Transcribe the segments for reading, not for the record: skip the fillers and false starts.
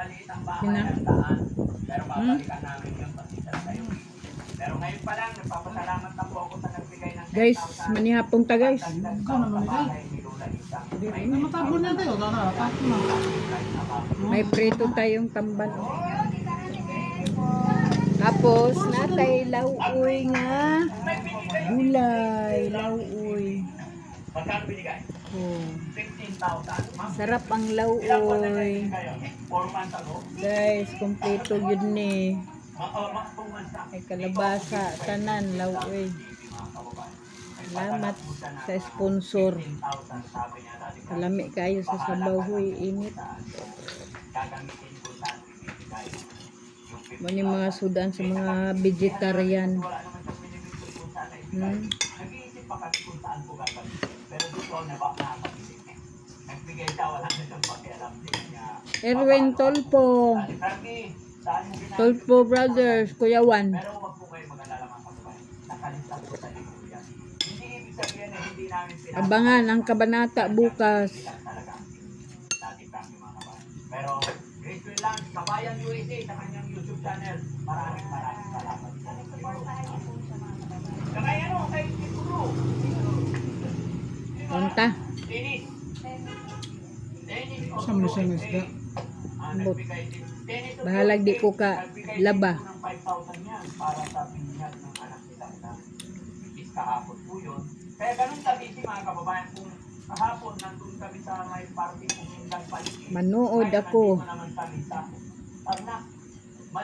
maliit ang bahay ng daan. Pero babalikan namin yung pasita kayo. Pero ngayon pa lang, nagpapasalamat na po ako sa nagbigay ng 10,000. Guys, manihapong ta guys. Matabon na tayo, May prito tayong tamban. Tapos, natay lauoy nga. Gulay, lauoy. Magkano binigay? Oh. 15,000. Sarap ang lauoy. 4 months ago? Guys, kompleto yun ni. 2 months na. Ay kalabasa, tanan, lauoy. Salamat sa sponsor. 15,000 sabi niya dati. Kalami kayo sa sabaw, huy, init. Gagamitin ko saan bibigay. Mani mga sudan sa mga vegetarian. Wala naman siyang binibigay kung saan ay bigay. Nag-iisip pa kami kung saan ko gagamitin. Pero gusto na ba nakapag-isip eh. Nagbigay siya, wala na siyang pakialam din niya. Erwin Tolpo. Frankie, saan mo ginagawa? Tolpo Brothers, Kuya Juan. Pero huwag po kayo mag-alala mga kababayan. Nakalista po sa libro yan. Hindi ibig sabihin na hindi namin pinapagawa. Abangan ang kabanata bukas. Talaga ang dati Frankie mga kababayan. Pero Grace Will lang, Kabayan USA sa kanyang YouTube channel. Maraming salamat. Kaya ano, kay Tituro. Punta. Dennis. Dennis. Saan mo siya isda? Ambot. Bahalag di ko ka laba. Ng 5,000 yan para sa pinyag ng anak nila na is kahapon po yun. Kaya ganun sabi mga kababayan, kung kahapon nandun kami sa may party kung hinggang paligid. Manood ako.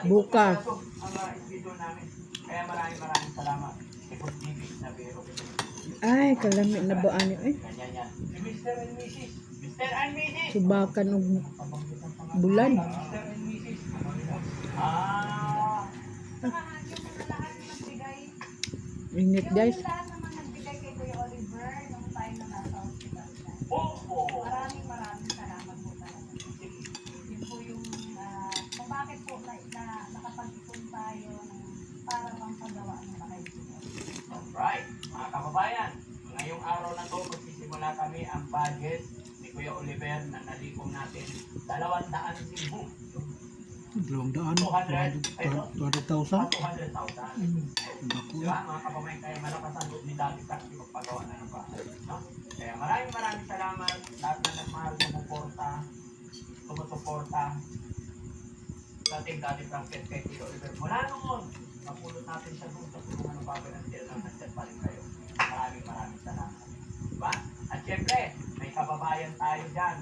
Bukas. Ang video namin. Kaya maraming salamat. Ikot TV na biro. Ay, kalami na ba ano eh? Ganyan yan. Si Mr. and Mrs. Mr. and Mrs. Subakan og bulan. Mr. and Mrs. Ah. Init guys. Lahat naman nagbigay kay Kuya Oliver nung time na nasa hospital siya. Oo. Maraming salamat po talaga. Yun po yung kung bakit po nakapag-ipon tayo para pang paggawa ng bahay. Alright, mga kababayan, ngayong araw na to magsisimula kami ang budget ni Kuya Oliver na nalikom natin 200 Cebu. 200,000. 200,000. 200,000. Naku. Diba mga kababayan, kaya malakas ang loob ni Daddy Frankie magpagawa na ng bahay. No? Kaya maraming salamat lahat na nagmahal sumusuporta sa ating Daddy Frankie at kay Kuya Oliver. Mula noon, napulot natin siya doon sa tulungan ng Papa ng Tiyan lang nandiyan pa rin kayo. Maraming salamat. Diba? At syempre, may kababayan tayo dyan